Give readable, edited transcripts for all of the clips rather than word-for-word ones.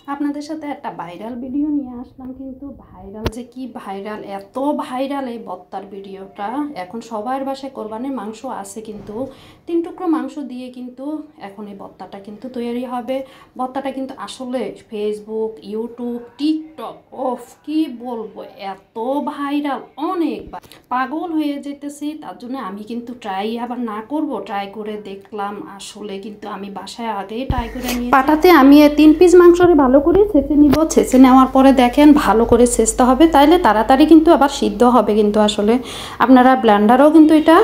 আপনাদের সাথে একটা ভাইরাল ভিডিও নিয়ে আসলাম, কিন্তু ভাইরাল যে কি ভাইরাল, এত ভাইরাল এই বত্তার ভিডিওটা। এখন সবার বাসায় কোরবানির মাংস আছে, কিন্তু 3 টুকরো মাংস দিয়ে কিন্তু এখন এই বত্তাটা কিন্তু তৈরি হবে। বত্তাটা কিন্তু আসলে ফেসবুক, ইউটিউব, টিকটক, ওফ কি বলবো, এত ভাইরাল, অনেক পাগল হয়ে যেতেছি। তার জন্য আমি কিন্তু ট্রাই আবার না করব, ট্রাই করে দেখলাম। আসলে কিন্তু আমি বাসায় আগেই ট্রাই করে নিয়ে পাটাতে আমি 3 পিস মাংসরে ভালো করে ছেঁচে নিব। ছেঁচে নেওয়ার পরে দেখেন ভালো করে ছেঁচতে হবে, তাইলে তাড়াতাড়ি কিন্তু আবার সিদ্ধ হবে। কিন্তু আসলে আপনারা ব্লেন্ডারও কিন্তু এটা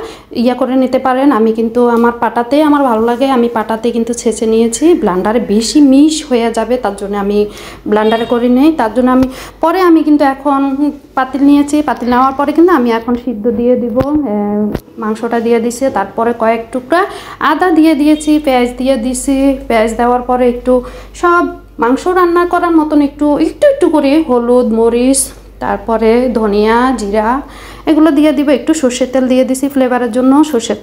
করে নিতে পারেন। আমি কিন্তু আমার পাটাতে আমার ভালো লাগে, আমি পাটাতে কিন্তু ছেঁচে নিয়েছি। ব্লেন্ডারে বেশি মিশ হয়ে যাবে, তার জন্য আমি ব্লেন্ডারে করে নিই। তার জন্য আমি কিন্তু এখন পাতিল নিয়েছি। পাতিল নেওয়ার পরে কিন্তু আমি এখন সিদ্ধ দিয়ে দিব। মাংসটা দিয়ে দিছি, তারপরে কয়েক টুকরা আদা দিয়ে দিয়েছি, পেঁয়াজ দিয়ে দিছি। পেঁয়াজ দেওয়ার পরে একটু সব মাংস রান্না করার মতন একটু একটু করে হলুদ, মরিচ, তারপরে ধনিয়া, জিরা এগুলো দিয়ে দিব। একটু সর্ষের তেল দিয়ে দিছি ফ্লেভারের জন্য। সর্ষের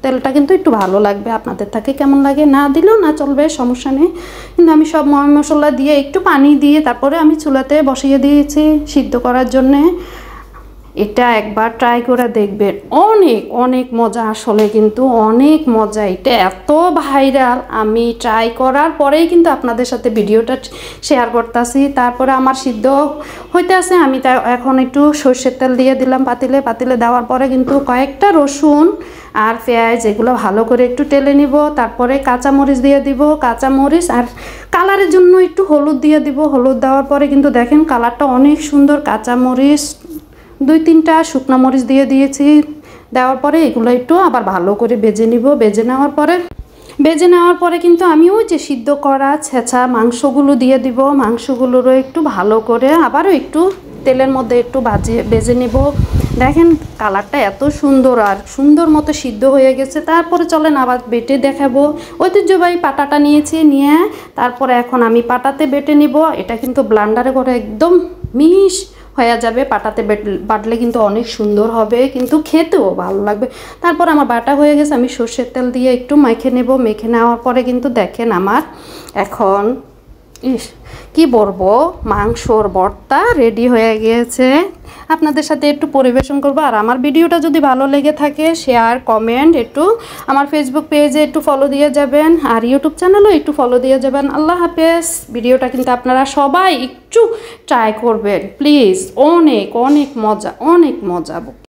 তেলটা কিন্তু একটু ভালো লাগবে, আপনাদের থাকে কেমন লাগে, না দিলেও না চলবে, সমস্যা নেই। কিন্তু আমি সব মশলা দিয়ে একটু পানি দিয়ে তারপরে আমি চুলাতে বসিয়ে দিয়েছি সিদ্ধ করার জন্যে। এটা একবার ট্রাই করে দেখবেন, অনেক অনেক মজা, আসলে কিন্তু অনেক মজা। এটা এত ভাইরাল, আমি ট্রাই করার পরেই কিন্তু আপনাদের সাথে ভিডিওটা শেয়ার করতেছি। তারপরে আমার সিদ্ধ হইতে আছে, আমি এখন একটু সর্ষের তেল দিয়ে দিলাম পাতিলে দেওয়ার পরে কিন্তু কয়েকটা রসুন আর পেঁয়াজ এগুলো ভালো করে একটু টেলে নিব। তারপরে কাঁচামরিচ দিয়ে দিব, কাঁচামরিচ আর কালারের জন্য একটু হলুদ দিয়ে দিব। হলুদ দেওয়ার পরে কিন্তু দেখেন কালারটা অনেক সুন্দর। কাঁচামরিচ 2-3টা শুকনো মরিচ দিয়ে দিয়েছি। দেওয়ার পরে এগুলো একটু আবার ভালো করে ভেজে নিব। ভেজে নেওয়ার পরে কিন্তু আমি ওই যে সিদ্ধ করা ছেঁচা মাংসগুলো দিয়ে দিব। মাংসগুলোরও একটু ভালো করে আবারও একটু তেলের মধ্যে একটু ভেজে নিব। দেখেন কালারটা এত সুন্দর আর সুন্দর মতো সিদ্ধ হয়ে গেছে। তারপরে চলেন আবার বেটে দেখাবো। ঐতিহ্যবাহী পাটাটা নিয়ে তারপরে এখন আমি পাটাতে বেটে নিব। এটা কিন্তু ব্লেন্ডারে করে একদম মিশ হয়ে যাবে। পাটাতে বাটলে কিন্তু অনেক সুন্দর হবে, কিন্তু খেতেও ভালো লাগবে। তারপর আমার বাটা হয়ে গেছে, আমি সর্ষের তেল দিয়ে একটু মেখে নেব। মেখে নেওয়ার পরে কিন্তু দেখেন আমার এখন কি বলবো, মাংসর ভর্তা রেডি হয়ে গিয়েছে। আপনাদের সাথে একটু পরিবেশন করবো। আর আমার ভিডিওটা যদি ভালো লেগে থাকে, শেয়ার, কমেন্ট, একটু আমার ফেসবুক পেজে একটু ফলো দিয়ে যাবেন, আর ইউটিউব চ্যানেলও একটু ফলো দিয়ে যাবেন। আল্লাহ হাফেজ। ভিডিওটা কিন্তু আপনারা সবাই একটু ট্রাই করবেন প্লিজ, অনেক অনেক মজা, অনেক মজা।